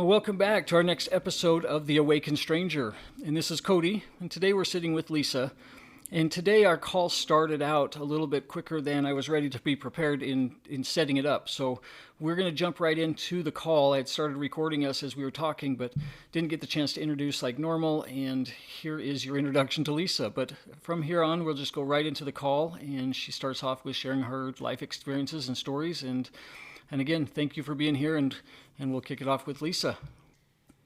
Well, welcome back to our next episode of The Awakened Stranger. And this is Cody, and today we're sitting with Lisa. And today our call started out a little bit quicker than I was ready to be prepared in setting it up. So we're going to jump right into the call. I had started recording us as we were talking, but didn't get the chance to introduce like normal. And here is your introduction to Lisa. But from here on, we'll just go right into the call. And she starts off with sharing her life experiences and stories. And again, thank you for being here. And we'll kick it off with Lisa.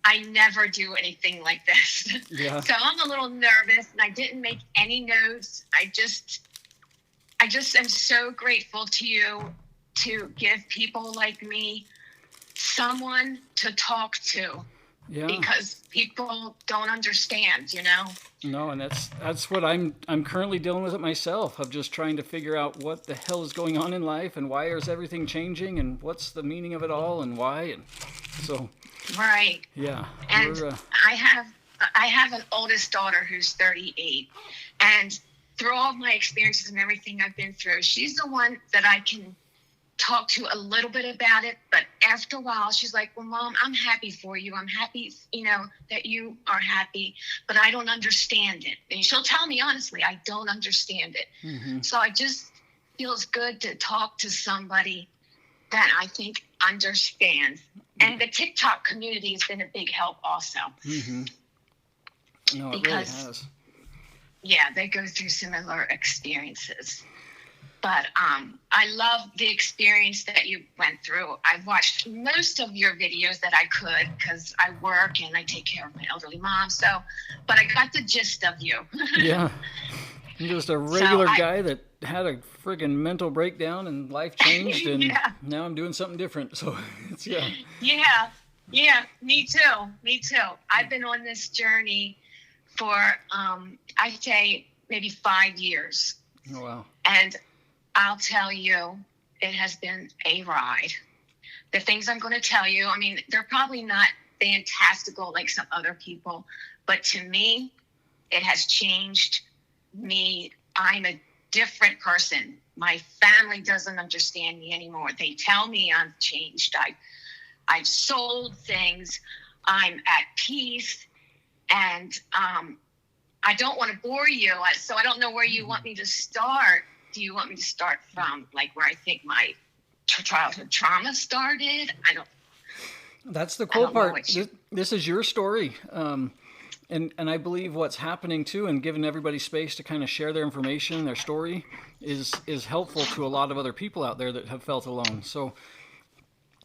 I never do anything like this. Yeah. So I'm a little nervous and I didn't make any notes. I just am so grateful to you to give people like me someone to talk to. Yeah. Because people don't understand, you know? No, and that's what I'm currently dealing with it myself, of just trying to figure out what the hell is going on in life and why is everything changing and what's the meaning of it all and why. And so right. Yeah. And I have an oldest daughter who's 38, and through all of my experiences and everything I've been through, she's the one that I can talk to a little bit about it. But after a while, she's like, well, Mom, I'm happy for you. I'm happy, that you are happy, but I don't understand it. And she'll tell me honestly, I don't understand it. Mm-hmm. So it just feels good to talk to somebody that I think understands. And the TikTok community has been a big help also. Mm-hmm. No, it because, really has. Yeah, they go through similar experiences. But I love the experience that you went through. I've watched most of your videos that I could because I work and I take care of my elderly mom. But I got the gist of you. Yeah. I'm just a regular guy that had a friggin' mental breakdown and life changed, and now I'm doing something different. So it's, yeah. Yeah, me too. I've been on this journey for, I'd say maybe 5 years. Oh, wow. And I'll tell you, it has been a ride. The things I'm going to tell you, I mean, they're probably not fantastical like some other people, but to me, it has changed me. I'm a different person. My family doesn't understand me anymore. They tell me I've changed. I've sold things. I'm at peace. And I don't want to bore you, so I don't know where you want me to start. Do you want me to start from like where I think my childhood trauma started? That's the cool part. This is your story. And I believe what's happening too, and giving everybody space to kind of share their information, their story, is helpful to a lot of other people out there that have felt alone. So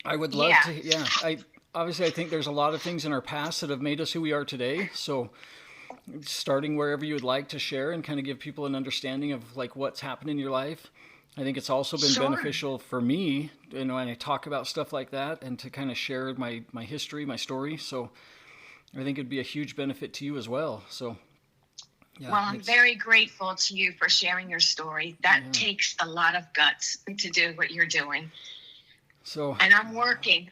I would love to, I think there's a lot of things in our past that have made us who we are today. So starting wherever you would like to share and kind of give people an understanding of like what's happened in your life. I think it's also been beneficial for me, when I talk about stuff like that and to kind of share my history, my story. So I think it'd be a huge benefit to you as well. So, yeah. Well, I'm very grateful to you for sharing your story. That takes a lot of guts to do what you're doing. So, and I'm working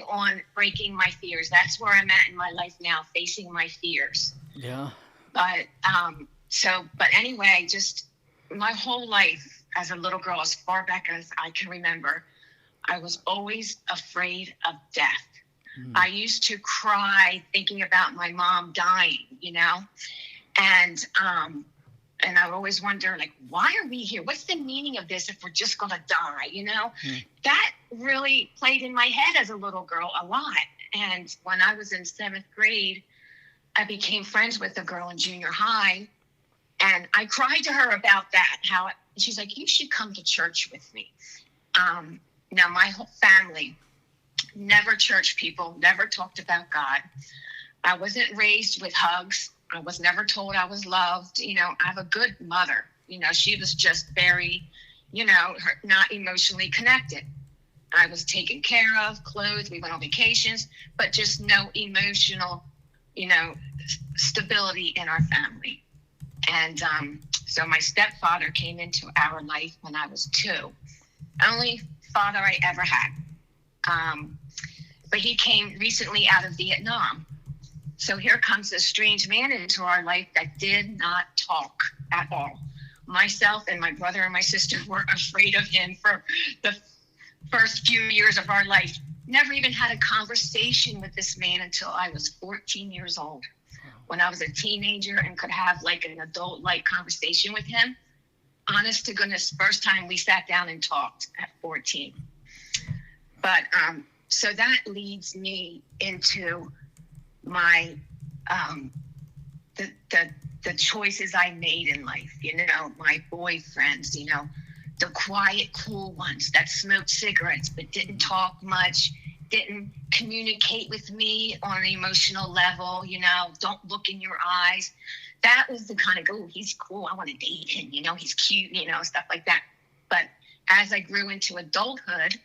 on breaking my fears. That's where I'm at in my life now, facing my fears. Yeah. But, but anyway, just my whole life as a little girl, as far back as I can remember, I was always afraid of death. I used to cry thinking about my mom dying, and I would always wonder, like, why are we here? What's the meaning of this if we're just going to die, That really played in my head as a little girl a lot. And when I was in 7th grade, I became friends with a girl in junior high, and I cried to her about that, she's like, you should come to church with me. Now, my whole family, never church people, never talked about God. I wasn't raised with hugs. I was never told I was loved. I have a good mother. She was just very, not emotionally connected. I was taken care of, clothed. We went on vacations, but just no emotional, stability in our family. And so my stepfather came into our life when I was 2. Only father I ever had. But he came recently out of Vietnam. So here comes this strange man into our life that did not talk at all. Myself and my brother and my sister were afraid of him for the first few years of our life. never even had a conversation with this man until I was 14 years old. When I was a teenager and could have like an adult-like conversation with him. Honest to goodness, first time we sat down and talked at 14. But so that leads me into my the choices I made in life, you know, my boyfriends, you know, the quiet, cool ones that smoked cigarettes but didn't talk much, didn't communicate with me on an emotional level, you know, don't look in your eyes. That was the kind of, oh, he's cool, I want to date him, you know, he's cute, you know, stuff like that. But as I grew into adulthood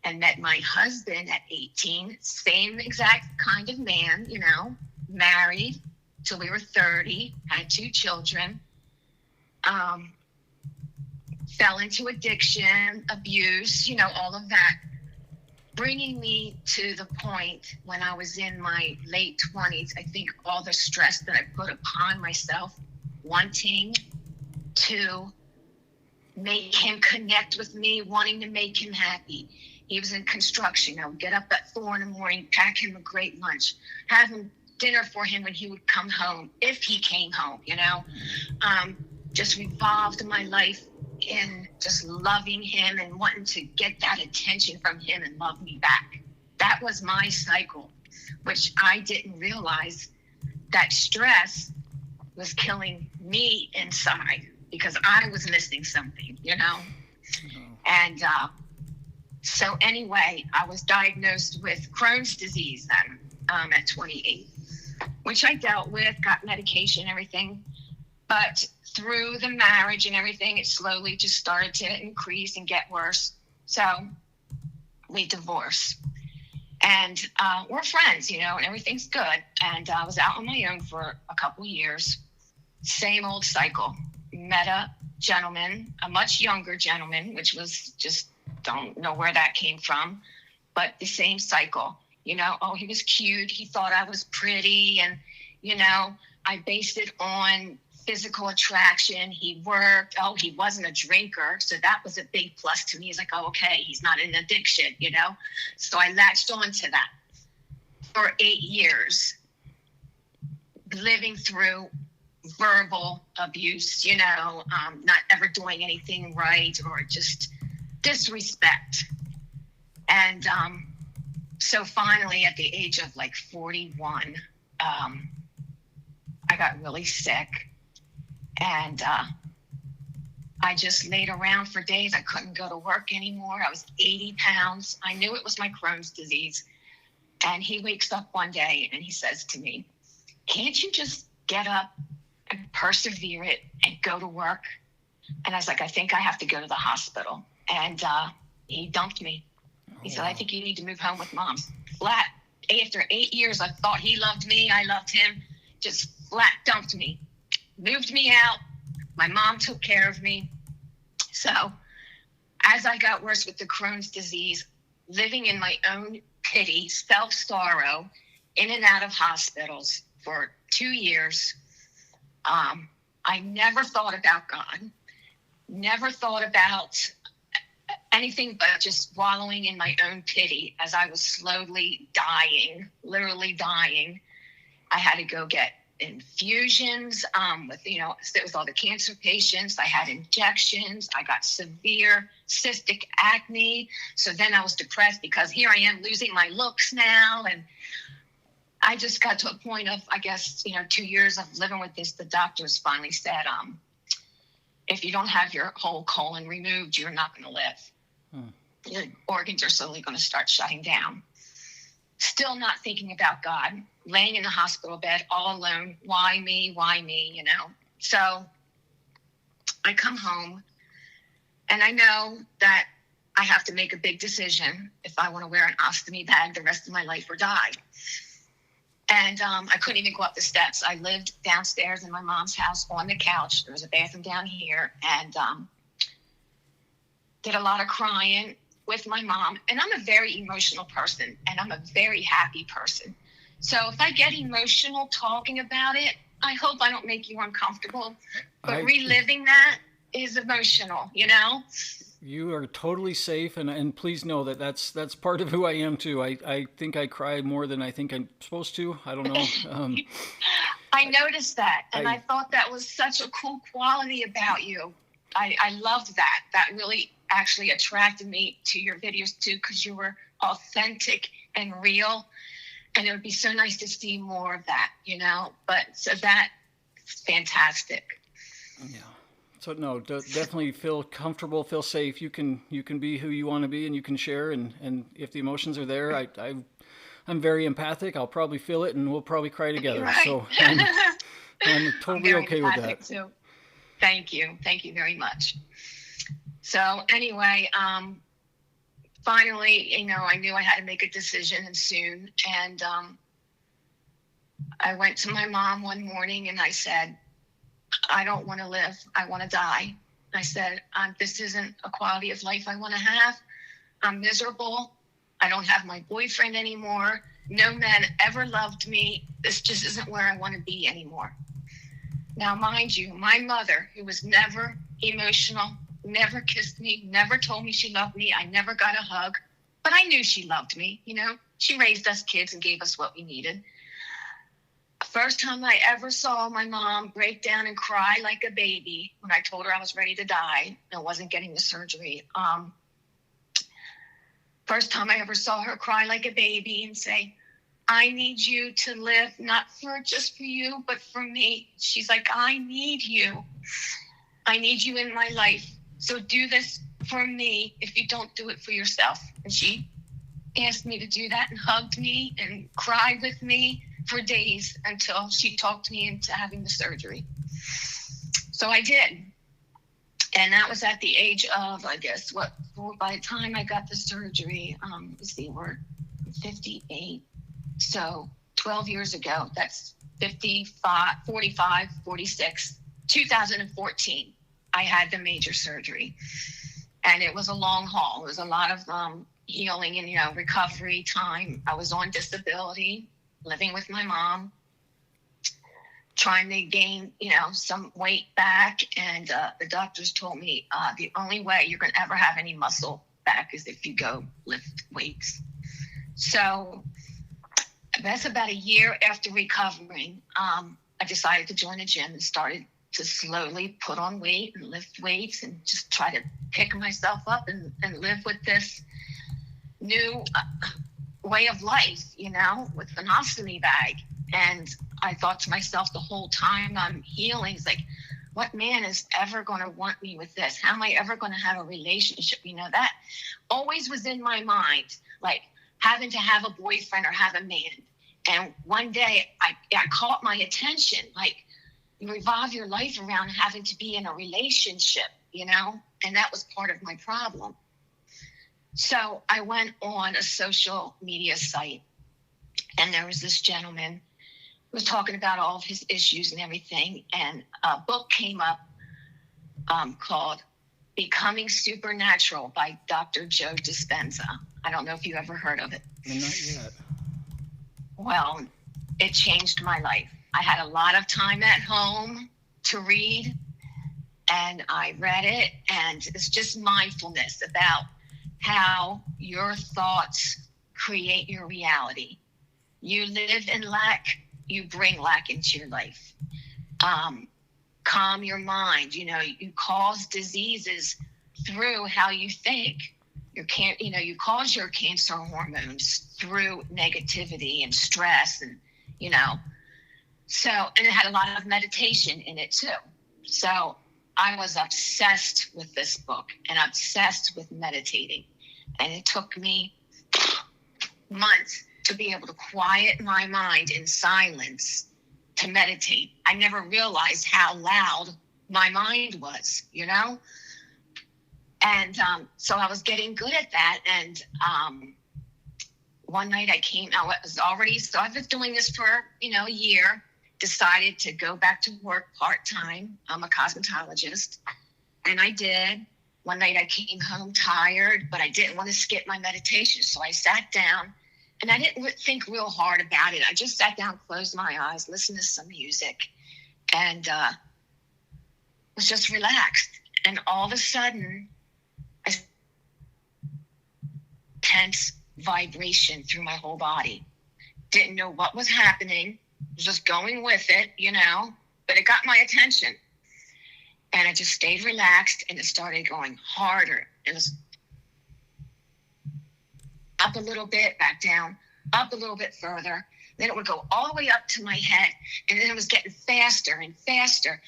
and met my husband at 18, same exact kind of man, you know, married till we were 30, had 2 children, fell into addiction, abuse, you know, all of that, bringing me to the point when I was in my late 20s. I think all the stress that I put upon myself, wanting to make him connect with me, wanting to make him happy. He was in construction. I would get up at 4 a.m, pack him a great lunch, have him dinner for him when he would come home, if he came home, you know. Just revolved my life in just loving him and wanting to get that attention from him and love me back. That was my cycle, which I didn't realize that stress was killing me inside because I was missing something, you know. And so anyway, I was diagnosed with Crohn's disease then at 28, which I dealt with, got medication, everything. But through the marriage and everything, it slowly just started to increase and get worse. So we divorced. And we're friends, you know, and everything's good. And I was out on my own for a couple years. Same old cycle. Met a gentleman, a much younger gentleman, which was just, don't know where that came from. But the same cycle. You know, oh, he was cute. He thought I was pretty. And, you know, I based it on physical attraction. He worked. Oh, he wasn't a drinker. So that was a big plus to me. He's like, oh, okay, he's not in addiction, you know? So I latched on to that for 8 years, living through verbal abuse, you know, not ever doing anything right or just disrespect. And so finally at the age of like 41, I got really sick. And I just laid around for days. I couldn't go to work anymore. I was 80 pounds. I knew it was my Crohn's disease. And he wakes up one day and he says to me, can't you just get up and persevere it and go to work? And I was like, I think I have to go to the hospital. And he dumped me. He said, I think you need to move home with mom. Flat. After 8 years, I thought he loved me. I loved him. Just flat dumped me. Moved me out. My mom took care of me. So as I got worse with the Crohn's disease, living in my own pity, self-sorrow, in and out of hospitals for 2 years, I never thought about God, never thought about anything but just wallowing in my own pity as I was slowly dying, literally dying. I had to go get infusions with, you know, it was all the cancer patients. I had injections. I got severe cystic acne. So then I was depressed because here I am losing my looks now. And I just got to a point of, I guess, 2 years of living with this. The doctors finally said, if you don't have your whole colon removed, you're not going to live. Your organs are slowly going to start shutting down. Still not thinking about God, laying in the hospital bed all alone. Why me? Why me? So I come home and I know that I have to make a big decision if I want to wear an ostomy bag the rest of my life or die. And I couldn't even go up the steps. I lived downstairs in my mom's house on the couch. There was a bathroom down here, and did a lot of crying with my mom. And I'm a very emotional person, and I'm a very happy person. So if I get emotional talking about it, I hope I don't make you uncomfortable. But reliving that is emotional, You are totally safe, and please know that that's part of who I am too. I think I cry more than I think I'm supposed to. I don't know. I noticed that, and I I thought that was such a cool quality about you. I loved that. That really actually attracted me to your videos too, because you were authentic and real, and it would be so nice to see more of that, you know. But so that's fantastic. yeah. So no, definitely feel comfortable, feel safe. You can be who you want to be, and you can share. And if the emotions are there, I'm very empathic. I'll probably feel it, and we'll probably cry together. Right. So I'm I'm totally very okay with empathic that. too. Thank you. Thank you very much. So anyway, finally, you know, I knew I had to make a decision and soon. And I went to my mom one morning and I said, I don't want to live. I want to die. I said, this isn't a quality of life I want to have. I'm miserable. I don't have my boyfriend anymore. No man ever loved me. This just isn't where I want to be anymore. Now, mind you, my mother, who was never emotional, never kissed me, never told me she loved me. I never got a hug, but I knew she loved me. You know, she raised us kids and gave us what we needed. First time I ever saw my mom break down and cry like a baby when I told her I was ready to die and wasn't getting the surgery. First time I ever saw her cry like a baby and say, I need you to live, not for just for you, but for me. She's like, I need you. I need you in my life. So do this for me if you don't do it for yourself. And she asked me to do that and hugged me and cried with me for days until she talked me into having the surgery. So I did. And that was at the age of, I guess, by the time I got the surgery, let's see, we're 58. So 12 years ago, that's 55, 45, 46, 2014, I had the major surgery. And it was a long haul. It was a lot of healing and, you know, recovery time. I was on disability, living with my mom, trying to gain, you know, some weight back. And the doctors told me the only way you're going to ever have any muscle back is if you go lift weights. So that's about a year after recovering. I decided to join a gym and started to slowly put on weight and lift weights and just try to pick myself up and live with this new way of life, you know, with an ostomy bag. And I thought to myself the whole time I'm healing, it's like, what man is ever going to want me with this? How am I ever going to have a relationship? You know, that always was in my mind, like having to have a boyfriend or have a man. And one day I caught my attention, like you revolve your life around having to be in a relationship, you know, and that was part of my problem. So I went on a social media site and there was this gentleman who was talking about all of his issues and everything. And a book came up called Becoming Supernatural by Dr. Joe Dispenza. I don't know if you ever heard of it. Not yet. Well, it changed my life. I had a lot of time at home to read, and I read it, and it's just mindfulness about how your thoughts create your reality. You live in lack, you bring lack into your life. Calm your mind. You know, you cause diseases through how you think. You cause your cancer hormones through negativity and stress, and you know. So, and it had a lot of meditation in it too. So I was obsessed with this book and obsessed with meditating. And it took me months to be able to quiet my mind in silence to meditate. I never realized how loud my mind was, you know? And so I was getting good at that. And one night I've been doing this for, you know, a year, decided to go back to work part-time. I'm a cosmetologist. And I did. One night I came home tired, but I didn't want to skip my meditation. So I sat down and I didn't think real hard about it. I just sat down, closed my eyes, listened to some music, and was just relaxed. And all of a sudden, I intense vibration through my whole body. Didn't know what was happening, just going with it, but it got my attention. And I just stayed relaxed, and it started going harder. It was up a little bit, back down, up a little bit further. Then it would go all the way up to my head, and then it was getting faster and faster.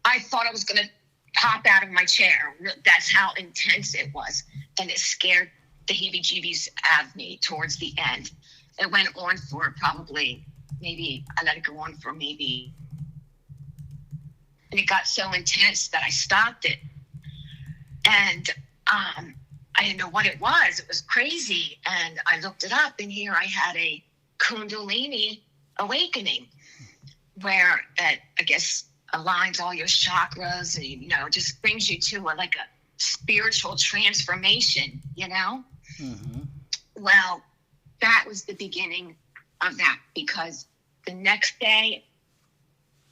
I thought I was going to pop out of my chair. That's how intense it was. And it scared the heebie-jeebies out of me towards the end. It went on for probably, I let it go on for maybe, and it got so intense that I stopped it. And I didn't know what it was. It was crazy. And I looked it up, and here I had a kundalini awakening, where it, I guess, aligns all your chakras and, just brings you to a spiritual transformation, Mm-hmm. Well, that was the beginning of that, because the next day,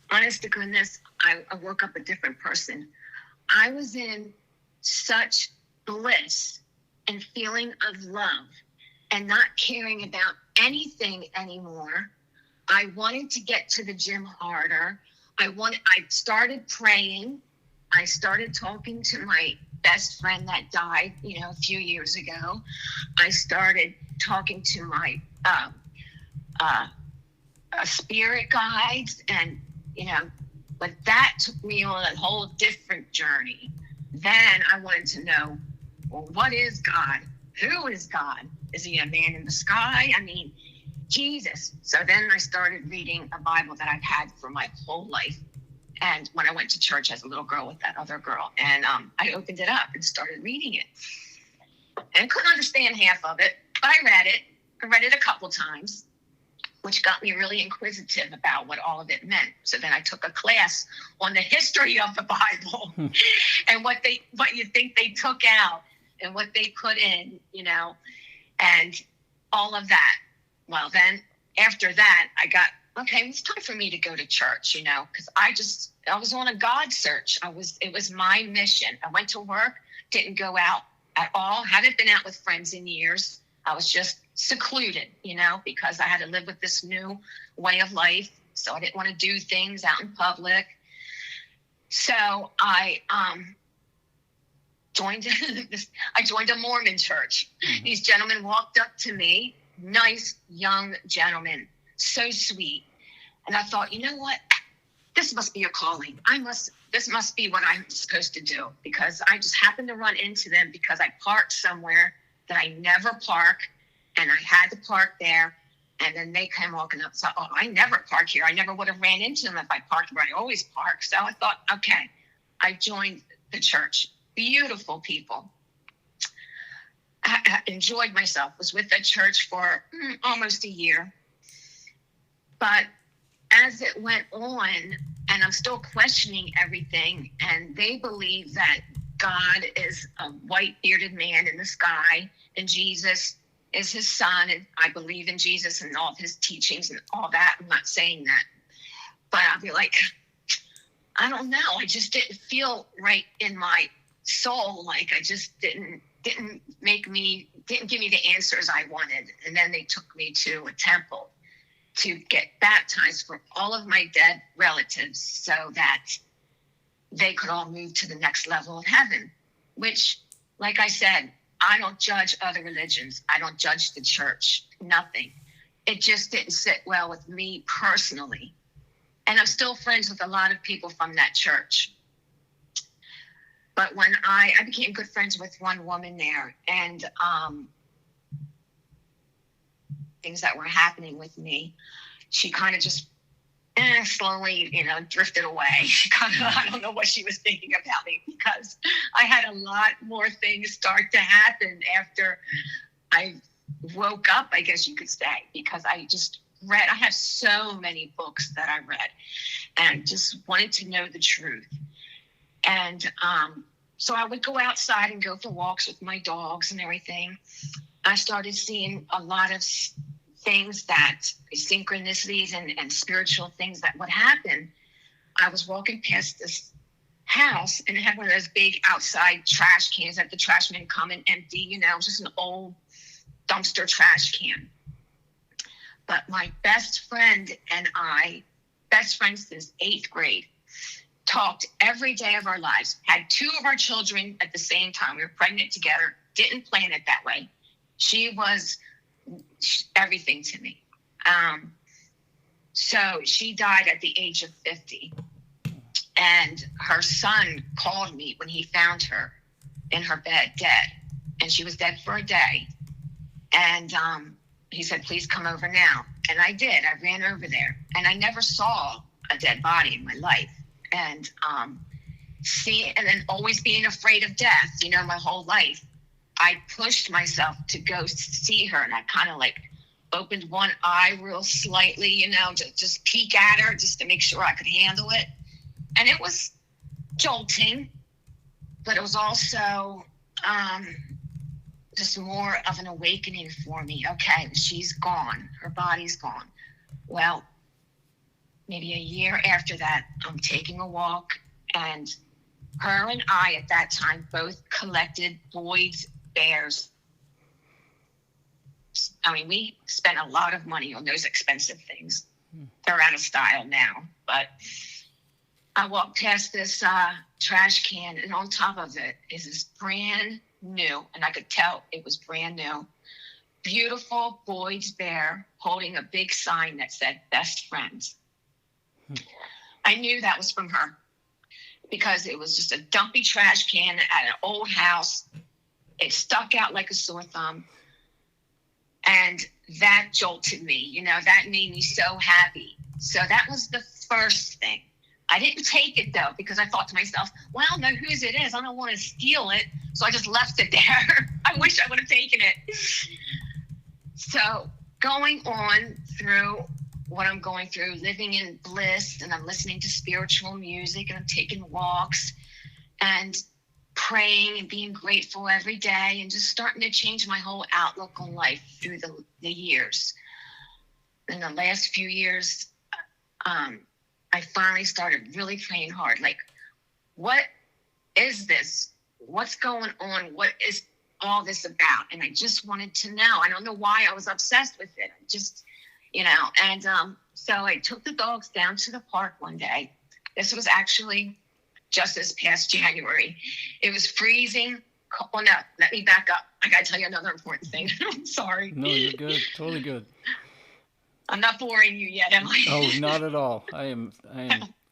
honest to goodness, I woke up a different person. I was in such bliss and feeling of love and not caring about anything anymore. I wanted to get to the gym harder. I started praying. I started talking to my best friend that died, a few years ago. I started talking to my spirit guides, and, but that took me on a whole different journey. Then I wanted to know, well, what is God? Who is God? Is he a man in the sky? I mean, Jesus. So then I started reading a Bible that I've had for my whole life. And when I went to church as a little girl with that other girl, and I opened it up and started reading it. And I couldn't understand half of it, but I read it. I read it a couple times, which got me really inquisitive about what all of it meant. So then I took a class on the history of the Bible and what you think they took out and what they put in, and all of that. Well, then after that, I got, okay, it's time for me to go to church, because I was on a God search. It was my mission. I went to work, didn't go out at all, hadn't been out with friends in years. I was just secluded, because I had to live with this new way of life. So I didn't want to do things out in public. So I joined a Mormon church. Mm-hmm. These gentlemen walked up to me, nice young gentlemen, so sweet. And I thought, you know what? This must be a calling. This must be what I'm supposed to do, because I just happened to run into them because I parked somewhere that I never park, and I had to park there. And then they came walking up. So, I never park here. I never would have ran into them if I parked where I always park. So I thought, okay, I joined the church. Beautiful people. I enjoyed myself. Was with the church for almost a year. But as it went on, and I'm still questioning everything, and they believe that God is a white bearded man in the sky, and Jesus is his son, and I believe in Jesus and all of his teachings and all that. I'm not saying that, but I'll be like, I don't know. I just didn't feel right in my soul. Like I just didn't give me the answers I wanted. And then they took me to a temple to get baptized for all of my dead relatives so that they could all move to the next level of heaven, which, like I said, I don't judge other religions. I don't judge the church, nothing. It just didn't sit well with me personally. And I'm still friends with a lot of people from that church. But when I became good friends with one woman there, and things that were happening with me, she kind of just slowly, drifted away. She I don't know what she was thinking about me, because I had a lot more things start to happen after I woke up, I guess you could say, because I have so many books that I read and just wanted to know the truth. And so I would go outside and go for walks with my dogs and everything. I started seeing a lot of things, that synchronicities and spiritual things that would happen. I was walking past this house, and it had one of those big outside trash cans that the trash men come and empty, just an old dumpster trash can. But my best friend and I, best friends since 8th grade, talked every day of our lives, had 2 of our children at the same time. We were pregnant together, didn't plan it that way. She was everything to me. So she died at the age of 50. And her son called me when he found her in her bed, dead. And she was dead for a day. And he said, please come over now. And I did. I ran over there. And I never saw a dead body in my life. And and then always being afraid of death, you know, my whole life, I pushed myself to go see her. And I kind of like opened one eye real slightly, you know, to just peek at her just to make sure I could handle it. And it was jolting, but it was also just more of an awakening for me. Okay, she's gone. Her body's gone. Well, maybe a year after that, I'm taking a walk, and her and I at that time both collected Boyd's bears. I mean, we spent a lot of money on those expensive things. They're out of style now, but I walked past this trash can, and on top of it is this brand new, and I could tell it was brand new, beautiful Boyd's bear holding a big sign that said best friends. I knew that was from her because it was just a dumpy trash can at an old house. It stuck out like a sore thumb. And that jolted me, you know, that made me so happy. So that was the first thing. I didn't take it though, because I thought to myself, well, I don't know whose it is. I don't want to steal it. So I just left it there. I wish I would have taken it. So going on through what I'm going through, living in bliss, and I'm listening to spiritual music, and I'm taking walks and praying and being grateful every day, and just starting to change my whole outlook on life through the years. In the last few years, I finally started really praying hard. Like, what is this? What's going on? What is all this about? And I just wanted to know. I don't know why I was obsessed with it. I just, you know, and so I took the dogs down to the park one day. This was actually just this past January. It was freezing. Oh, no, let me back up. I got to tell you another important thing. I'm sorry. No, you're good. Totally good. I'm not boring you yet, am I? Oh, not at all. I am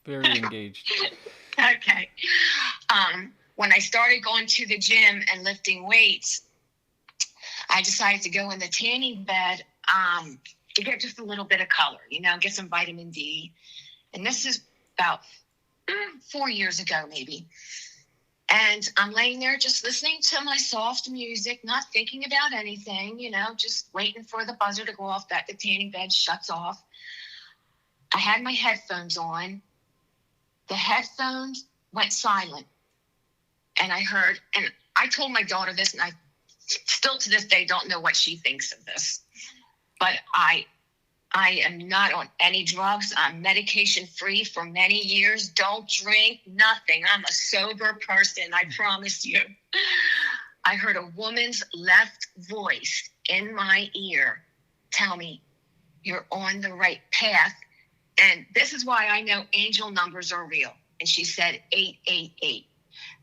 very engaged. Okay. When I started going to the gym and lifting weights, I decided to go in the tanning bed to get just a little bit of color, you know, get some vitamin D. And this is about 4 years ago, maybe. And I'm laying there just listening to my soft music, not thinking about anything, you know, just waiting for the buzzer to go off that the tanning bed shuts off. I had my headphones on. The headphones went silent. And I heard, and I told my daughter this, and I still to this day don't know what she thinks of this. But I am not on any drugs. I'm medication free for many years. Don't drink, nothing. I'm a sober person, I promise you. I heard a woman's left voice in my ear tell me, you're on the right path. And this is why I know angel numbers are real. And she said 888.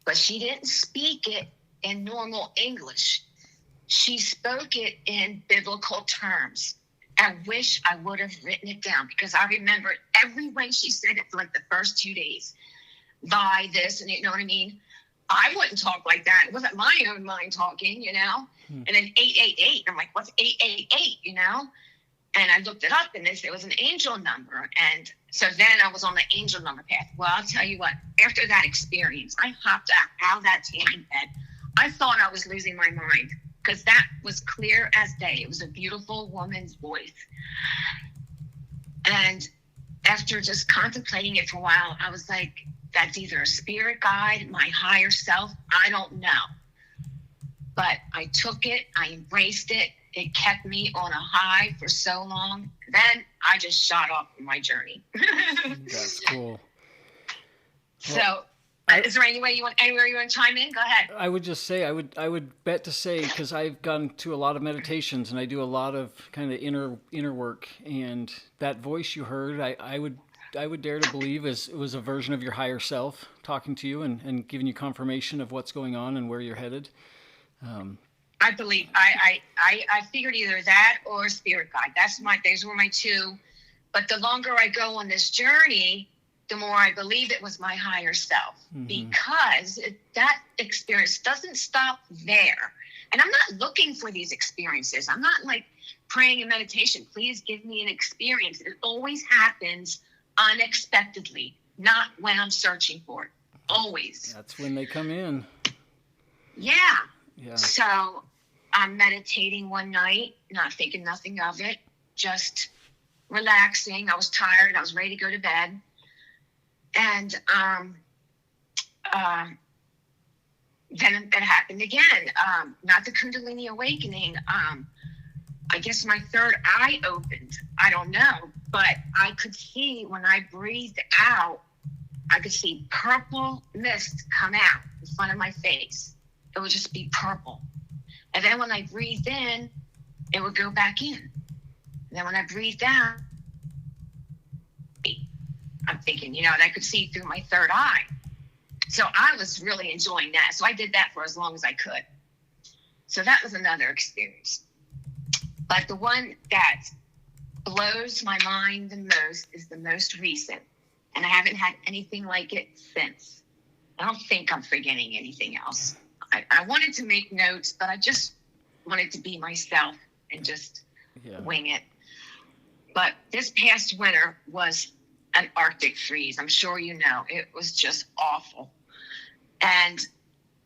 But she didn't speak it in normal English. She spoke it in biblical terms. I wish I would have written it down because I remember every way she said it for like the first 2 days. By this, and you know what I mean? I wouldn't talk like that. It wasn't my own mind talking, you know? And then 888, I'm like, what's 888, you know? And I looked it up, and it was an angel number. And so then I was on the angel number path. Well, I'll tell you what, after that experience, I hopped out of that tanning bed. I thought I was losing my mind, because that was clear as day. It was a beautiful woman's voice. And after just contemplating it for a while, I was like, that's either a spirit guide, my higher self, I don't know. But I took it, I embraced it. It kept me on a high for so long. Then I just shot off on my journey. That's cool. So Is there anywhere you want to chime in? Go ahead. I would just say, I would bet to say, because I've gone to a lot of meditations and I do a lot of kind of inner work, and that voice you heard, I would dare to believe it was a version of your higher self talking to you and giving you confirmation of what's going on and where you're headed. I believe I figured either that or spirit guide. Those were my two. But the longer I go on this journey, the more I believe it was my higher self, because that experience doesn't stop there. And I'm not looking for these experiences. I'm not like praying in meditation, please give me an experience. It always happens unexpectedly, not when I'm searching for it. Always. That's when they come in. Yeah. So I'm meditating one night, not thinking nothing of it, just relaxing. I was tired. I was ready to go to bed. And then it happened again. Not the kundalini awakening. I guess my third eye opened. I don't know. But I could see when I breathed out, I could see purple mist come out in front of my face. It would just be purple. And then when I breathed in, it would go back in. And then when I breathed out, I'm thinking, and I could see through my third eye. So I was really enjoying that. So I did that for as long as I could. So that was another experience. But the one that blows my mind the most is the most recent. And I haven't had anything like it since. I don't think I'm forgetting anything else. I wanted to make notes, but I just wanted to be myself and just wing it. But this past winter was an Arctic freeze. I'm sure you know. It was just awful. And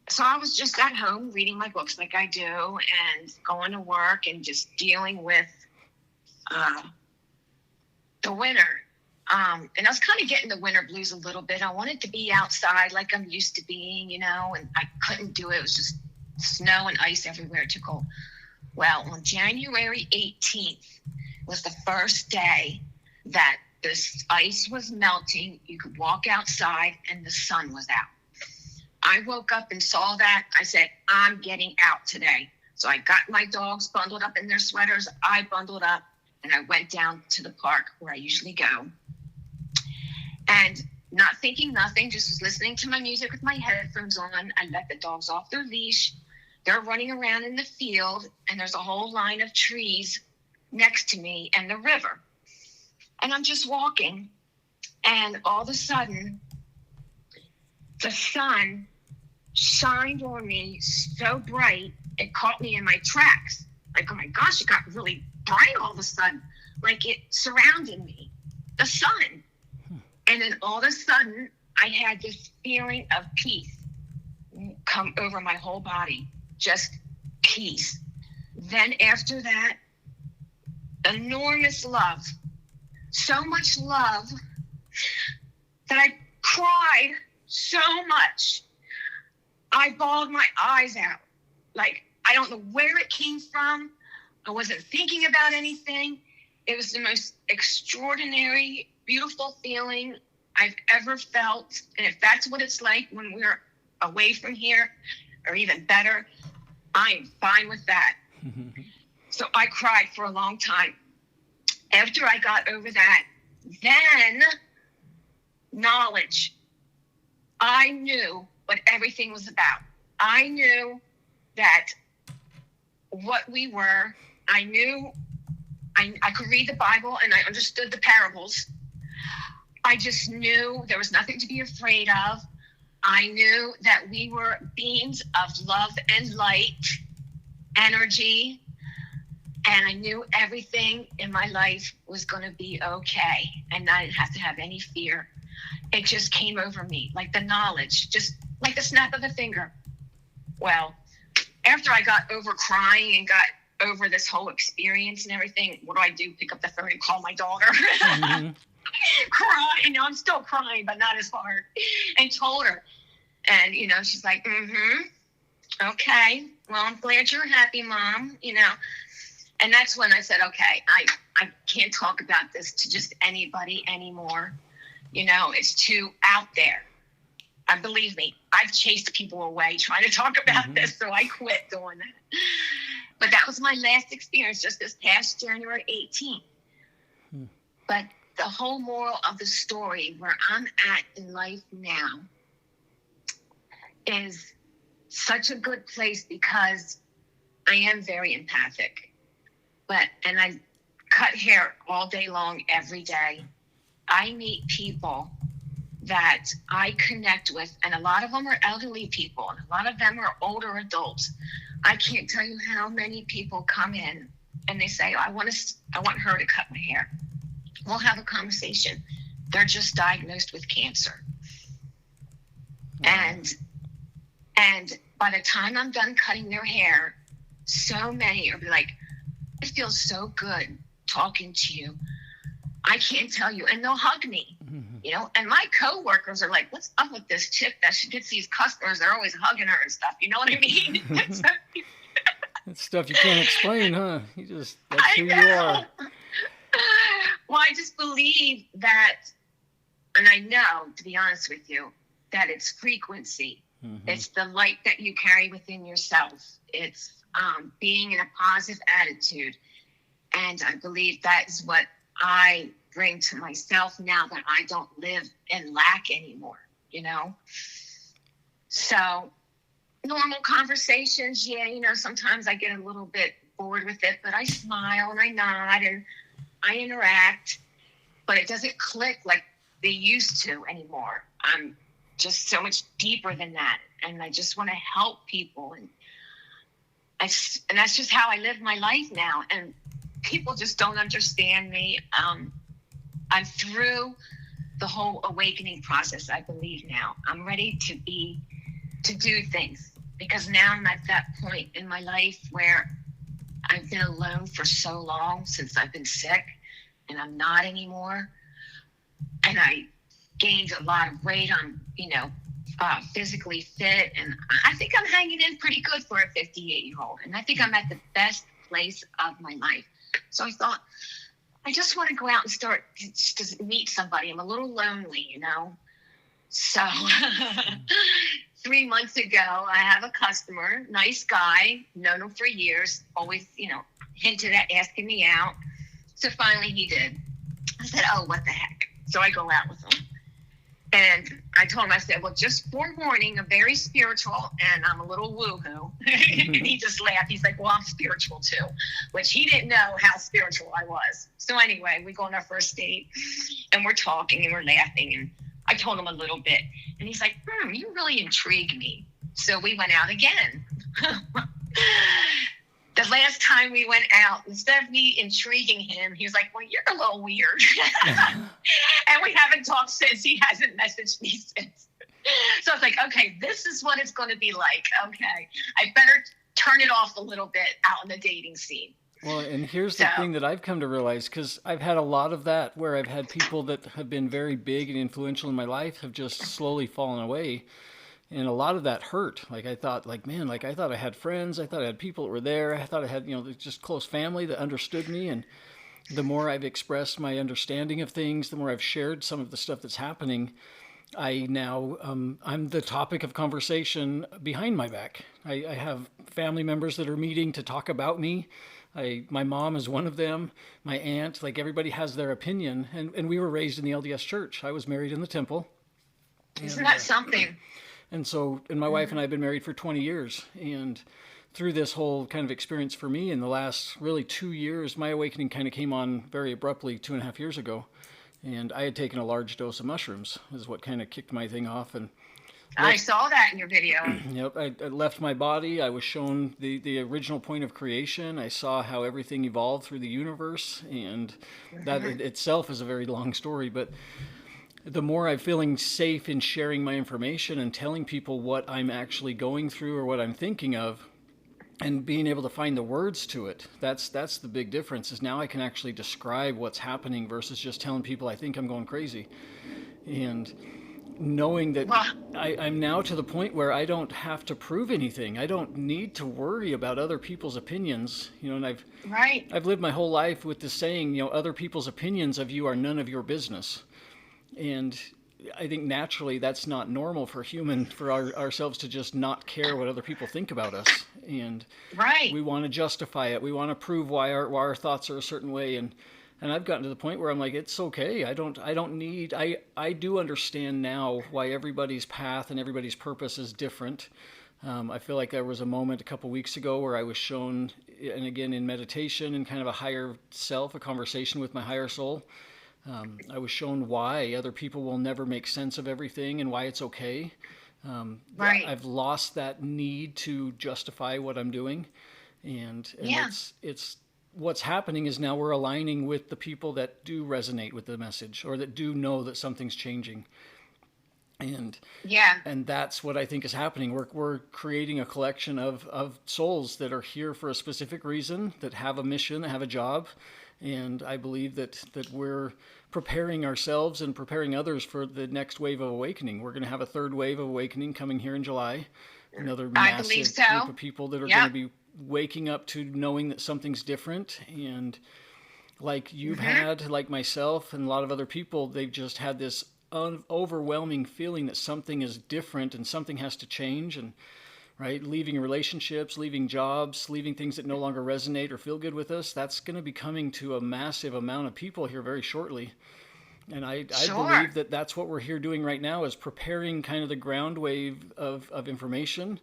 so I was just at home reading my books like I do and going to work and just dealing with the winter. And I was kind of getting the winter blues a little bit. I wanted to be outside like I'm used to being, and I couldn't do it. It was just snow and ice everywhere. It took cold. Well, on January 18th was the first day that this ice was melting. You could walk outside and the sun was out. I woke up and saw that. I said, I'm getting out today. So I got my dogs bundled up in their sweaters. I bundled up and I went down to the park where I usually go. And not thinking nothing, just was listening to my music with my headphones on. I let the dogs off their leash. They're running around in the field, and there's a whole line of trees next to me and the river. And I'm just walking, and all of a sudden, the sun shined on me so bright, it caught me in my tracks. Like, oh my gosh, it got really bright all of a sudden. Like it surrounded me, the sun. And then all of a sudden, I had this feeling of peace come over my whole body, just peace. Then after that, enormous love, so much love that I cried so much. I bawled my eyes out. Like, I don't know where it came from. I wasn't thinking about anything. It was the most extraordinary, beautiful feeling I've ever felt. And if that's what it's like when we're away from here, or even better, I'm fine with that. So I cried for a long time. After I got over that, then knowledge. I knew what everything was about. I knew that what we were, I knew I could read the Bible and I understood the parables. I just knew there was nothing to be afraid of. I knew that we were beings of love and light, energy, and I knew everything in my life was going to be okay, and I didn't have to have any fear. It just came over me, like the knowledge, just like the snap of a finger. Well, after I got over crying and got over this whole experience and everything, what do? Pick up the phone and call my daughter. Mm-hmm. Cry, I'm still crying, but not as hard. And told her, and she's like, okay, well, I'm glad you're happy, Mom. And that's when I said, okay, I can't talk about this to just anybody anymore. It's too out there. believe me, I've chased people away trying to talk about this, so I quit doing that. But that was my last experience, just this past January 18th. But the whole moral of the story, where I'm at in life now, is such a good place because I am very empathic. And I cut hair all day long, every day. I meet people that I connect with, and a lot of them are elderly people, and a lot of them are older adults. I can't tell you how many people come in and they say, I want her to cut my hair. We'll have a conversation. They're just diagnosed with cancer. And by the time I'm done cutting their hair, so many are like, it feels so good talking to you. I can't tell you. And they'll hug me, and my coworkers are like, what's up with this chick that she gets these customers? They're always hugging her and stuff. You know what I mean? That's stuff you can't explain, huh? That's who you are. Well, I just believe that, and I know, to be honest with you, that it's frequency. It's the light that you carry within yourself. It's being in a positive attitude. And I believe that is what I bring to myself now that I don't live in lack anymore, So normal conversations, sometimes I get a little bit bored with it, but I smile and I nod and I interact, but it doesn't click like they used to anymore. I'm just so much deeper than that. And I just want to help people. And that's just how I live my life now. And people just don't understand me. I'm through the whole awakening process, I believe now. I'm ready to do things, because now I'm at that point in my life where I've been alone for so long since I've been sick, and I'm not anymore. And I gained a lot of weight. I'm, physically fit, and I think I'm hanging in pretty good for a 58-year-old. And I think I'm at the best place of my life. So I thought, I just want to go out and start to meet somebody. I'm a little lonely, So 3 months ago, I have a customer, nice guy, known him for years, always, hinted at asking me out. So finally he did. I said, oh, what the heck? So I go out with him. And I told him, I said, well, just forewarning, I'm very spiritual and I'm a little woo-hoo. And he just laughed. He's like, well, I'm spiritual too, which he didn't know how spiritual I was. So anyway, we go on our first date and we're talking and we're laughing. And I told him a little bit. And he's like, you really intrigue me. So we went out again. The last time we went out, instead of me intriguing him, he was like, well, you're a little weird. And we haven't talked since. He hasn't messaged me since. So I was like, okay, this is what it's going to be like. Okay, I better turn it off a little bit out in the dating scene. Well, and here's the thing that I've come to realize, because I've had a lot of that, where I've had people that have been very big and influential in my life have just slowly fallen away. And a lot of that hurt. Like I thought I had friends. I thought I had people that were there. I thought I had, just close family that understood me. And the more I've expressed my understanding of things, the more I've shared some of the stuff that's happening, I now, I'm the topic of conversation behind my back. I have family members that are meeting to talk about me. My mom is one of them. My aunt, like everybody has their opinion. And we were raised in the LDS church. I was married in the temple. Isn't that something? And my wife and I have been married for 20 years. And through this whole kind of experience for me in the last really 2 years, my awakening kind of came on very abruptly 2.5 years ago. And I had taken a large dose of mushrooms, is what kind of kicked my thing off. And I saw that in your video. Yep, I left my body. I was shown the original point of creation. I saw how everything evolved through the universe. And that itself is a very long story. But the more I'm feeling safe in sharing my information and telling people what I'm actually going through or what I'm thinking of, and being able to find the words to it, that's the big difference, is now I can actually describe what's happening versus just telling people I think I'm going crazy. And knowing that I'm now to the point where I don't have to prove anything. I don't need to worry about other people's opinions, and I've lived my whole life with the saying, other people's opinions of you are none of your business. And I think naturally that's not normal for ourselves to just not care what other people think about us. And Right. we want to justify it. We want to prove why our thoughts are a certain way. And I've gotten to the point where I'm like, it's okay. I do understand now why everybody's path and everybody's purpose is different. I feel like there was a moment a couple weeks ago where I was shown, and again in meditation and kind of a higher self, a conversation with my higher soul, I was shown why other people will never make sense of everything and why it's okay. Right. I've lost that need to justify what I'm doing, and Yeah. it's what's happening is now we're aligning with the people that do resonate with the message or that do know that something's changing. And Yeah. and that's what I think is happening. We're creating a collection of souls that are here for a specific reason, that have a mission, that have a job. And I believe that we're preparing ourselves and preparing others for the next wave of awakening. We're going to have a third wave of awakening coming here in July. Another I believe massive so. group of people that are Yep. going to be waking up to knowing that something's different. And like you've had, like myself and a lot of other people, they've just had this overwhelming feeling that something is different and something has to change. And right, leaving relationships, leaving jobs, leaving things that no longer resonate or feel good with us, that's going to be coming to a massive amount of people here very shortly. And I Sure. believe that that's what we're here doing right now, is preparing kind of the ground wave of information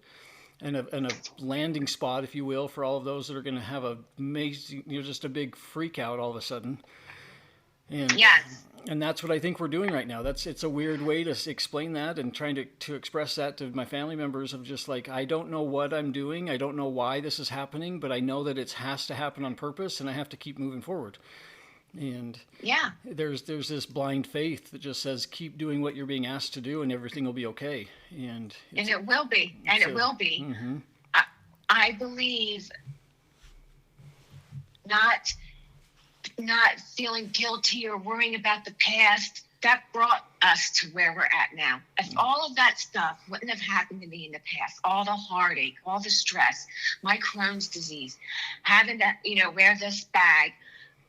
and a landing spot, if you will, for all of those that are going to have a amazing, just a big freak out all of a sudden. And Yes. and that's what I think we're doing right now. It's a weird way to explain that, and trying to express that to my family members, of just like, I don't know what I'm doing. I don't know why this is happening, but I know that it has to happen on purpose, and I have to keep moving forward. And Yeah. there's this blind faith that just says, keep doing what you're being asked to do and everything will be okay. And it will be. And so, it will be. Mm-hmm. I believe not feeling guilty or worrying about the past, that brought us to where we're at now. If all of that stuff wouldn't have happened to me in the past, all the heartache, all the stress, my Crohn's disease, having to, wear this bag,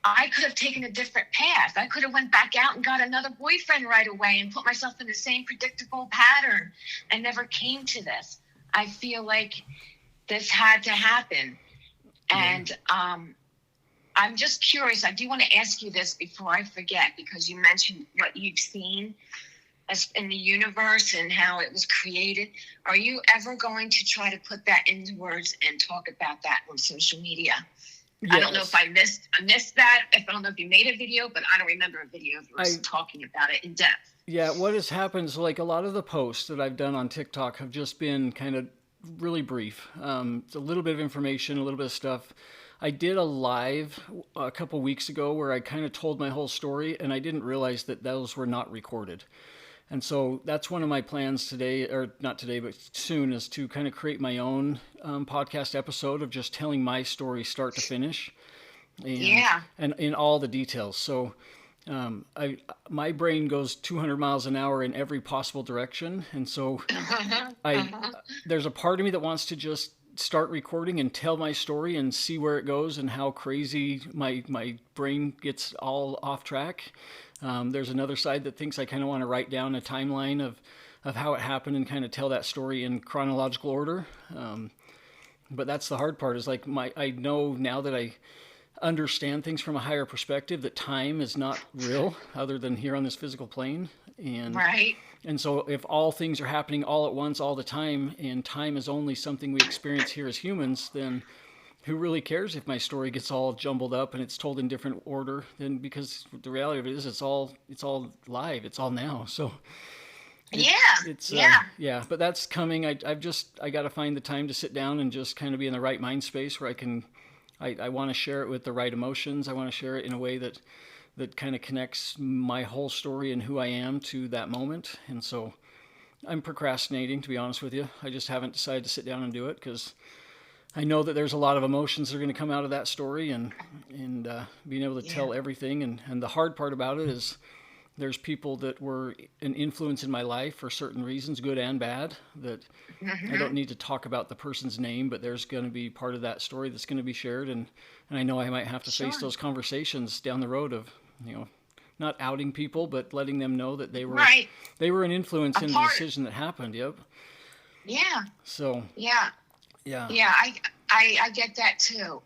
I could have taken a different path. I could have went back out and got another boyfriend right away and put myself in the same predictable pattern and never came to this. I feel like this had to happen. And I'm just curious. I do want to ask you this before I forget, because you mentioned what you've seen as in the universe and how it was created. Are you ever going to try to put that into words and talk about that on social media? Yes. I don't know if I missed that. I don't know if you made a video, but I don't remember a video of yours talking about it in depth. Yeah, what has happened is, like, a lot of the posts that I've done on TikTok have just been kind of really brief. It's a little bit of information, a little bit of stuff. I did a live a couple weeks ago where I kind of told my whole story, and I didn't realize that those were not recorded. And so that's one of my plans today, or not today, but soon, is to kind of create my own podcast episode of just telling my story start to finish. And in all the details. So my brain goes 200 miles an hour in every possible direction. And so there's a part of me that wants to just start recording and tell my story and see where it goes and how crazy my brain gets all off track. There's another side that thinks I kind of want to write down a timeline of how it happened and kind of tell that story in chronological order. But that's the hard part, is like I know now that I understand things from a higher perspective, that time is not real other than here on this physical plane. And so if all things are happening all at once all the time, and time is only something we experience here as humans, then who really cares if my story gets all jumbled up and it's told in different order? Then, because the reality of it is, it's all live, it's all now. So but that's coming. I got to find the time to sit down and just kind of be in the right mind space where I want to share it with the right emotions. I want to share it in a way that kind of connects my whole story and who I am to that moment. And so I'm procrastinating, to be honest with you. I just haven't decided to sit down and do it, because I know that there's a lot of emotions that are going to come out of that story, and being able to tell everything. And the hard part about it is, there's people that were an influence in my life for certain reasons, good and bad, that I don't need to talk about the person's name, but there's going to be part of that story that's going to be shared. And I know I might have to face those conversations down the road of, not outing people, but letting them know that Right. they were an influence A in the part. decision that happened. Yep. Yeah. So. Yeah. Yeah. Yeah. I get that too.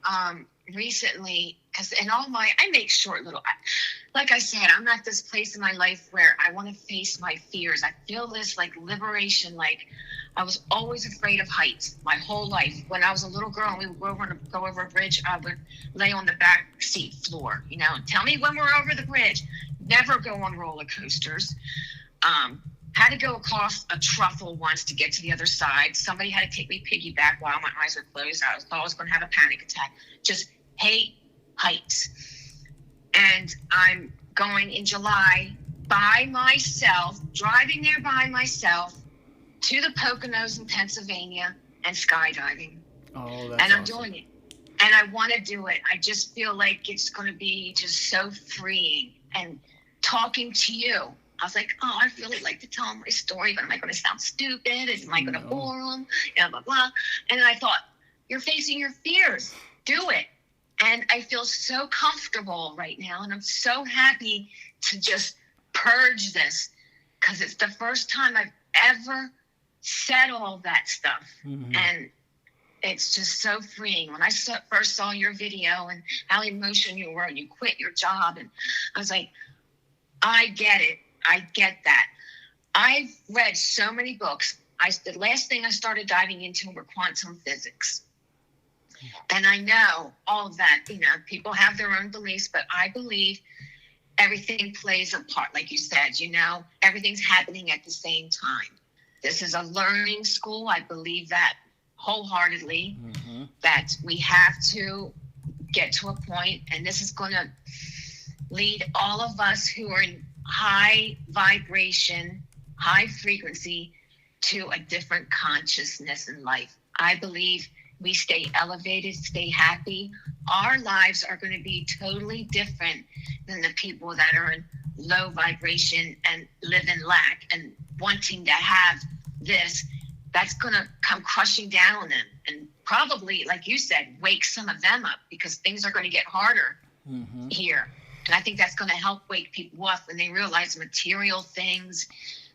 Recently, because I make short little, like I said, I'm at this place in my life where I want to face my fears. I feel this like liberation. Like I was always afraid of heights my whole life. When I was a little girl and we were going to go over a bridge, I would lay on the back seat floor, and tell me when we're over the bridge. Never go on roller coasters. Had to go across a truffle once to get to the other side. Somebody had to take me piggyback while my eyes were closed. I thought I was going to have a panic attack. Just hate heights. And I'm going in July by myself, driving there by myself to the Poconos in Pennsylvania and skydiving. Oh, that's and I'm awesome. doing it. And I want to do it. I just feel like it's going to be just so freeing. And talking to you, I was like, oh, I'd really like to tell them my story, but am I going to sound stupid? Am I going to bore them? Blah, blah, blah. And I thought, you're facing your fears. Do it. And I feel so comfortable right now. And I'm so happy to just purge this, because it's the first time I've ever said all that stuff. Mm-hmm. And it's just so freeing. When I first saw your video and how emotional you were and you quit your job, and I was like, I get it. I get that. I've read so many books. The last thing I started diving into were quantum physics. And I know all of that, people have their own beliefs, but I believe everything plays a part. Like you said, everything's happening at the same time. This is a learning school. I believe that wholeheartedly, mm-hmm. that we have to get to a point, and this is going to lead all of us who are in high vibration, high frequency, to a different consciousness in life. I believe we stay elevated, stay happy, our lives are going to be totally different than the people that are in low vibration and live in lack and wanting to have this. That's going to come crushing down on them and probably, like you said, wake some of them up, because things are going to get harder Mm-hmm. here. And I think that's going to help wake people up when they realize material things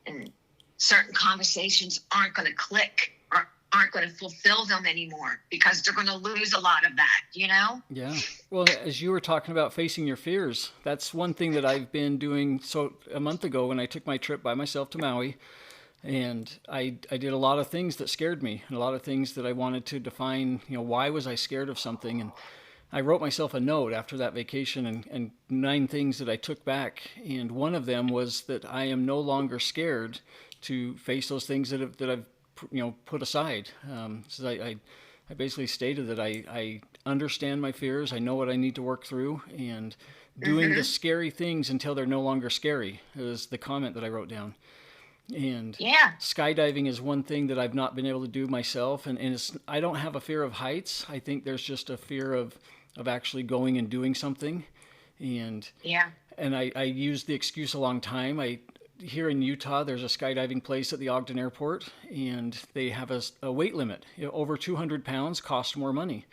and certain conversations aren't going to click or aren't going to fulfill them anymore, because they're going to lose a lot of that, Yeah. Well, as you were talking about facing your fears, that's one thing that I've been doing. So a month ago when I took my trip by myself to Maui, and I did a lot of things that scared me, and a lot of things that I wanted to define, why was I scared of something? And I wrote myself a note after that vacation, and 9 things that I took back. And one of them was that I am no longer scared to face those things that I've put aside. So I basically stated that I understand my fears. I know what I need to work through, and doing Mm-hmm. the scary things until they're no longer scary is the comment that I wrote down. And skydiving is one thing that I've not been able to do myself. And I don't have a fear of heights. I think there's just a fear of actually going and doing something. And I used the excuse a long time. Here in Utah, there's a skydiving place at the Ogden Airport, and they have a weight limit. Over 200 pounds costs more money.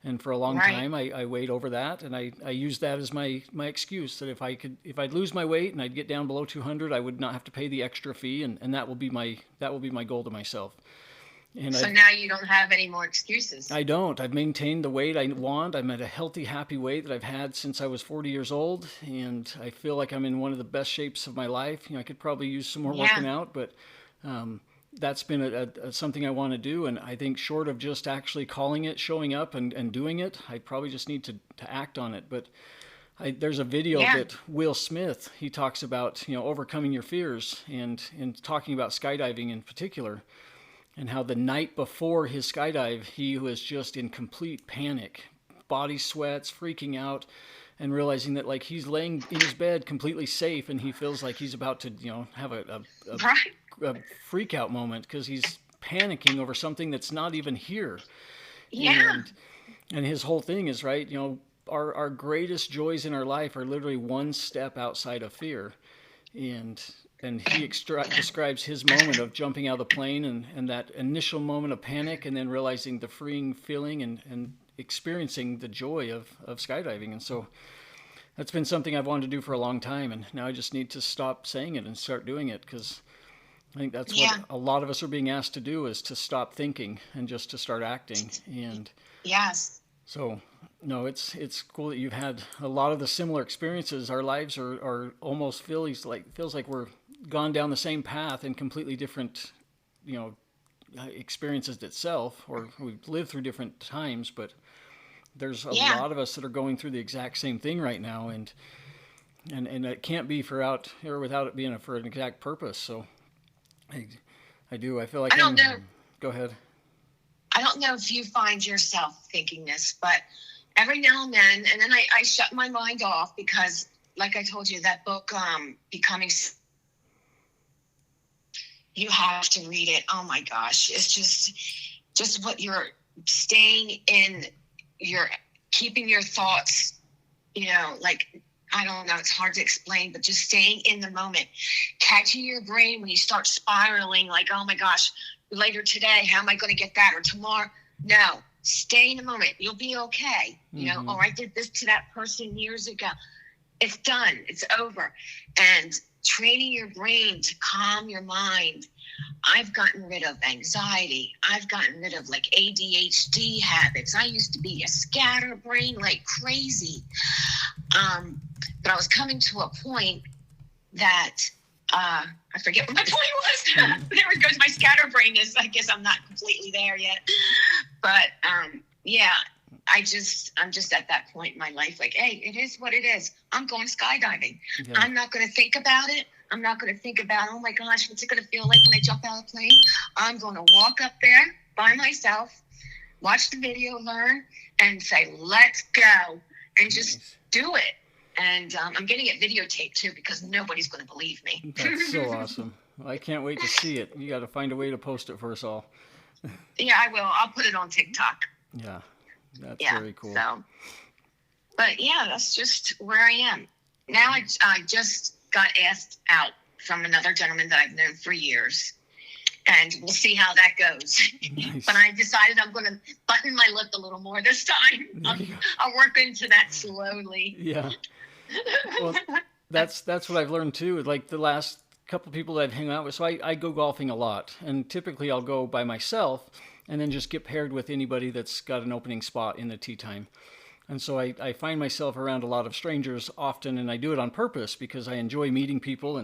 And for a long time, I weighed over that, and I used that as my excuse, that if I'd lose my weight and I'd get down below 200, I would not have to pay the extra fee, and that will be my goal to myself. And so now you don't have any more excuses. I don't. I've maintained the weight I want. I'm at a healthy, happy weight that I've had since I was 40 years old, and I feel like I'm in one of the best shapes of my life. I could probably use some more working out, but that's been something I want to do. And I think short of just actually calling it, showing up and doing it, I probably just need to act on it. But there's a video that Will Smith, he talks about, overcoming your fears, and talking about skydiving in particular, and how the night before his skydive, he was just in complete panic, body sweats, freaking out, and realizing that he's laying in his bed completely safe, and he feels like he's about to have a freak out moment, because he's panicking over something that's not even here. And his whole thing is, our greatest joys in our life are literally one step outside of fear. And he describes his moment of jumping out of the plane, and that initial moment of panic, and then realizing the freeing feeling and experiencing the joy of skydiving. And so that's been something I've wanted to do for a long time, and now I just need to stop saying it and start doing it, because I think that's what Yeah. a lot of us are being asked to do, is to stop thinking and just to start acting. And Yes. so, no, it's cool that you've had a lot of the similar experiences. Our lives are almost feels like we're gone down the same path in completely different, you know, experiences itself, or we've lived through different times, but there's a Yeah. lot of us that are going through the exact same thing right now, and it can't be for out or without it being for an exact purpose. So I, I do. I feel like I don't know. Go ahead. I don't know if you find yourself thinking this, but every now and then I shut my mind off, because, like I told you, that book, Becoming, you have to read it. Oh my gosh. It's just what you're staying in, you're keeping your thoughts, like, I don't know, it's hard to explain, but just staying in the moment, catching your brain when you start spiraling, like, oh my gosh, later today, how am I going to get that? Or tomorrow? No, stay in the moment. You'll be okay. Mm-hmm. Oh, I did this to that person years ago. It's done. It's over. And training your brain to calm your mind. I've gotten rid of anxiety. I've gotten rid of like ADHD habits. I used to be a scatterbrain like crazy. But I was coming to a point that I forget what my point was. There goes my scatterbrainness. I guess I'm not completely there yet. But yeah, I'm just at that point in my life, like, hey, it is what it is. I'm going skydiving. Yeah. I'm not going to think about it. I'm not going to think about, oh my gosh, what's it going to feel like when I jump out of the plane? I'm going to walk up there by myself, watch the video, learn, and say, let's go, and just do it. And I'm getting it videotaped too, because nobody's going to believe me. That's so awesome. I can't wait to see it. You got to find a way to post it for us all. Yeah, I will. I'll put it on TikTok. Yeah, that's very cool. So, but yeah, that's just where I am. Now I just got asked out from another gentleman that I've known for years. And we'll see how that goes. Nice. But I decided I'm going to button my lip a little more this time. I'll work into that slowly. Yeah. Well, that's what I've learned too. Like the last couple of people that I've hung out with. So I go golfing a lot, and typically I'll go by myself and then just get paired with anybody that's got an opening spot in the tee time. And so I find myself around a lot of strangers often, and I do it on purpose because I enjoy meeting people.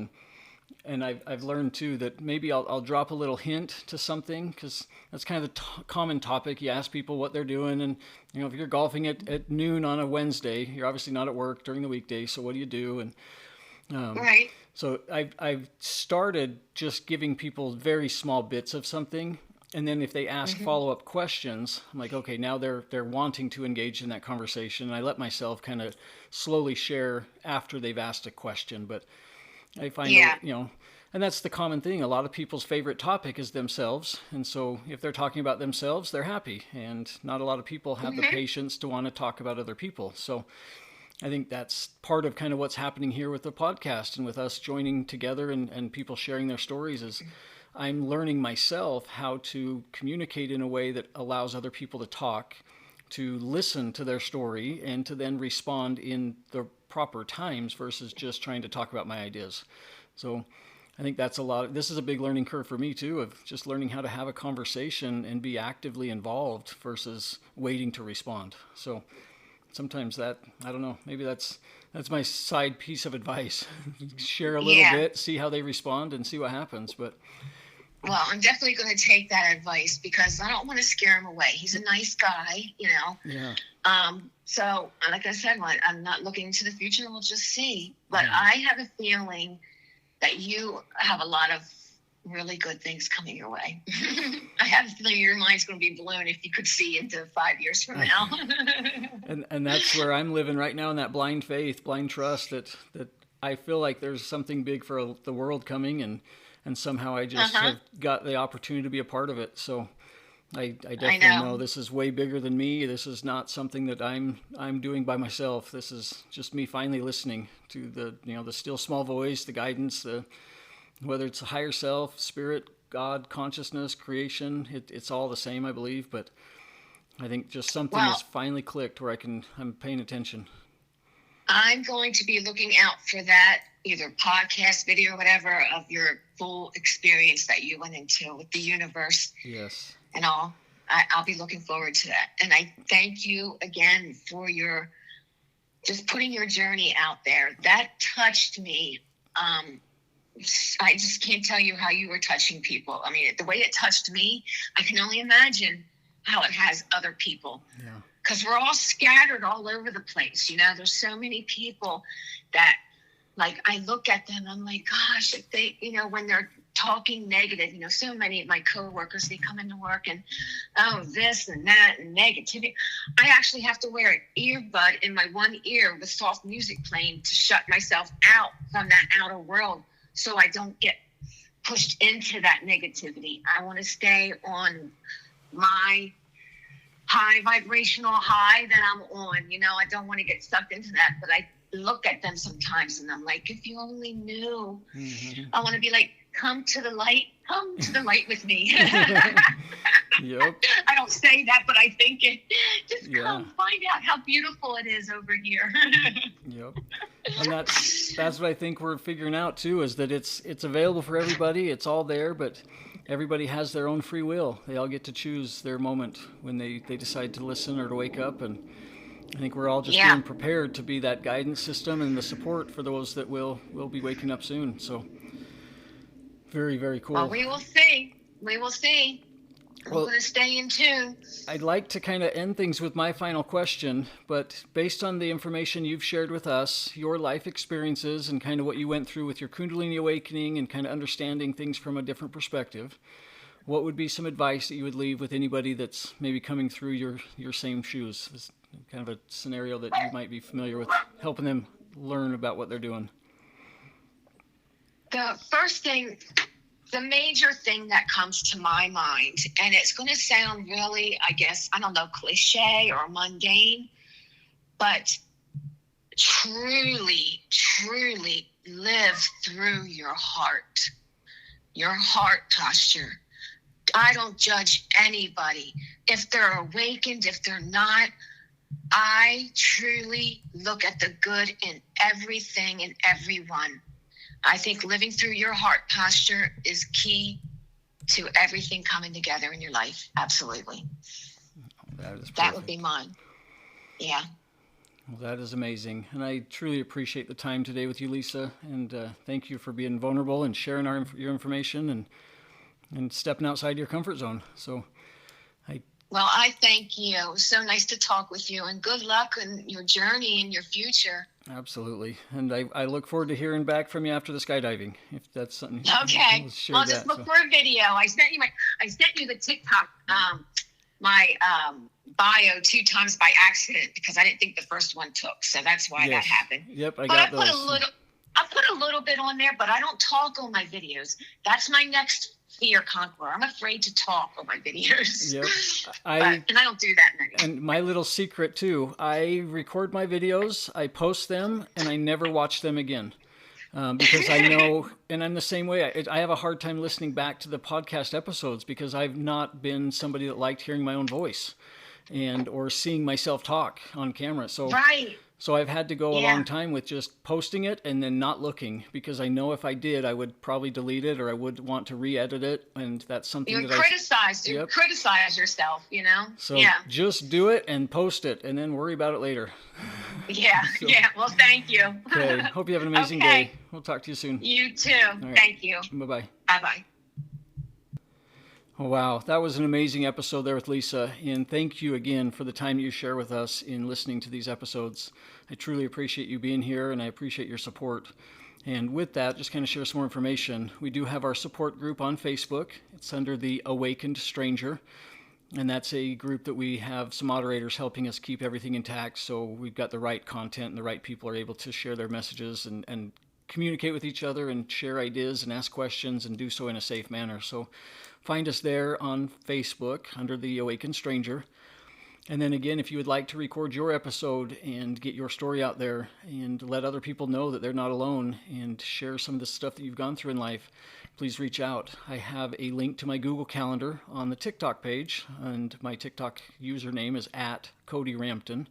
And I've learned too that maybe I'll drop a little hint to something, because that's kind of the common topic. You ask people what they're doing, and if you're golfing at noon on a Wednesday, you're obviously not at work during the weekday. So what do you do? And right. So I've started just giving people very small bits of something, and then if they ask follow-up questions, I'm like, okay, now they're wanting to engage in that conversation. And I let myself kind of slowly share after they've asked a question, but I find, and that's the common thing. A lot of people's favorite topic is themselves. And so if they're talking about themselves, they're happy. And not a lot of people have the patience to want to talk about other people. So I think that's part of kind of what's happening here with the podcast and with us joining together and people sharing their stories, is I'm learning myself how to communicate in a way that allows other people to talk, to listen to their story, and to then respond in the proper times versus just trying to talk about my ideas. So I think that's this is a big learning curve for me too, of just learning how to have a conversation and be actively involved versus waiting to respond. So sometimes I don't know, maybe that's my side piece of advice. Share a little bit, see how they respond, and see what happens. But well, I'm definitely going to take that advice, because I don't want to scare him away. He's a nice guy, Yeah. So, like I said, I'm not looking into the future. We'll just see. But I have a feeling that you have a lot of really good things coming your way. I have a feeling your mind's going to be blown if you could see into 5 years from now. and that's where I'm living right now, in that blind faith, blind trust that I feel like there's something big for the world coming, and somehow I just have got the opportunity to be a part of it. So I definitely know this is way bigger than me. This is not something that I'm doing by myself. This is just me finally listening to the still small voice, the guidance, whether it's a higher self, spirit, God, consciousness, creation. It's all the same, I believe. But I think just something has finally clicked where I'm paying attention. I'm going to be looking out for that, either podcast, video, whatever, of your full experience that you went into with the universe. Yes. And all. I'll be looking forward to that. And I thank you again for your just putting your journey out there. That touched me. I just can't tell you how you were touching people. I mean, the way it touched me, I can only imagine how it has other people. Yeah. Because we're all scattered all over the place. You know, there's so many people that, like, I look at them, I'm like, gosh, if they, you know, when they're talking negative, you know, so many of my coworkers, they come into work and, oh, this and that and negativity. I actually have to wear an earbud in my one ear with soft music playing to shut myself out from that outer world so I don't get pushed into that negativity. I want to stay on my high vibrational high that I'm on. You know, I don't want to get sucked into that, but I look at them sometimes and I'm like, if you only knew. Mm-hmm. I want to be like, come to the light with me. Yep. I don't say that, but I think it. Just come find out how beautiful it is over here. Yep. And that's what I think we're figuring out too, is that it's available for everybody. It's all there, but everybody has their own free will. They all get to choose their moment when they decide to listen or to wake up. And I think we're all just being prepared to be that guidance system and the support for those that will be waking up soon. So very, very cool. Well, we will see. We're going to stay in tune. I'd like to kind of end things with my final question, but based on the information you've shared with us, your life experiences and kind of what you went through with your kundalini awakening and kind of understanding things from a different perspective, what would be some advice that you would leave with anybody that's maybe coming through your same shoes? It's kind of a scenario that you might be familiar with, helping them learn about what they're doing. The first thing, the major thing that comes to my mind, and it's going to sound really, I guess, I don't know, cliche or mundane, but truly, truly live through your heart posture. I don't judge anybody. If they're awakened, if they're not, I truly look at the good in everything and everyone. I think living through your heart posture is key to everything coming together in your life. Absolutely. That would be mine. Yeah. Well, that is amazing. And I truly appreciate the time today with you, Lisa. And thank you for being vulnerable and sharing your information and stepping outside your comfort zone. So Well, I thank you. It was so nice to talk with you, and good luck in your journey and your future. Absolutely. And I look forward to hearing back from you after the skydiving, if that's something. Okay. I'll just look for a video. I sent you the TikTok, my bio 2 times by accident because I didn't think the first one took. So that's why that happened. Yep, I got those. I put a little bit on there, but I don't talk on my videos. That's my next fear conqueror. I'm afraid to talk on my videos. Yep. And I don't do that anymore. And my little secret too, I record my videos, I post them, and I never watch them again. Because I know, and I'm the same way, I have a hard time listening back to the podcast episodes because I've not been somebody that liked hearing my own voice or seeing myself talk on camera. So I've had to go a long time with just posting it and then not looking because I know if I did, I would probably delete it or I would want to re-edit it. And that's something you criticize yourself, you know? So just do it and post it and then worry about it later. Yeah. Well, thank you. Okay. Hope you have an amazing day. We'll talk to you soon. You too. Right. Thank you. Bye-bye. Bye-bye. Oh, wow. That was an amazing episode there with Lisa. And thank you again for the time you share with us in listening to these episodes. I truly appreciate you being here and I appreciate your support. And with that, just kind of share some more information. We do have our support group on Facebook. It's under the Awakened Stranger. And that's a group that we have some moderators helping us keep everything intact. So we've got the right content and the right people are able to share their messages and communicate with each other and share ideas and ask questions and do so in a safe manner. So find us there on Facebook under the Awakened Stranger. And then again, if you would like to record your episode and get your story out there and let other people know that they're not alone and share some of the stuff that you've gone through in life, please reach out. I have a link to my Google Calendar on the TikTok page, and my TikTok username is @CodyRampton.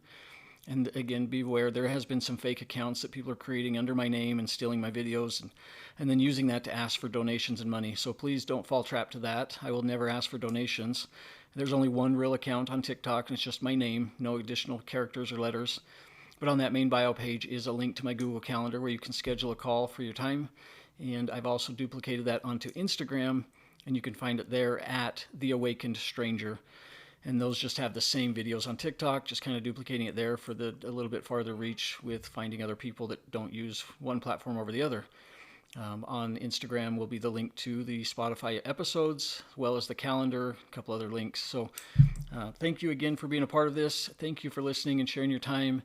And again, be aware, there has been some fake accounts that people are creating under my name and stealing my videos and then using that to ask for donations and money. So please don't fall trap to that. I will never ask for donations. There's only one real account on TikTok, and it's just my name, no additional characters or letters. But on that main bio page is a link to my Google Calendar where you can schedule a call for your time. And I've also duplicated that onto Instagram, and you can find it there at The Awakened Stranger. And those just have the same videos on TikTok, just kind of duplicating it there for a little bit farther reach with finding other people that don't use one platform over the other. On Instagram will be the link to the Spotify episodes, as well as the calendar, a couple other links. So thank you again for being a part of this. Thank you for listening and sharing your time,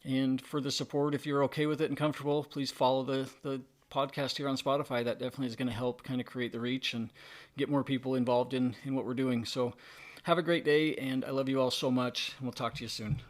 and for the support. If you're okay with it and comfortable, please follow the podcast here on Spotify. That definitely is going to help kind of create the reach and get more people involved in what we're doing. So have a great day, and I love you all so much, and we'll talk to you soon.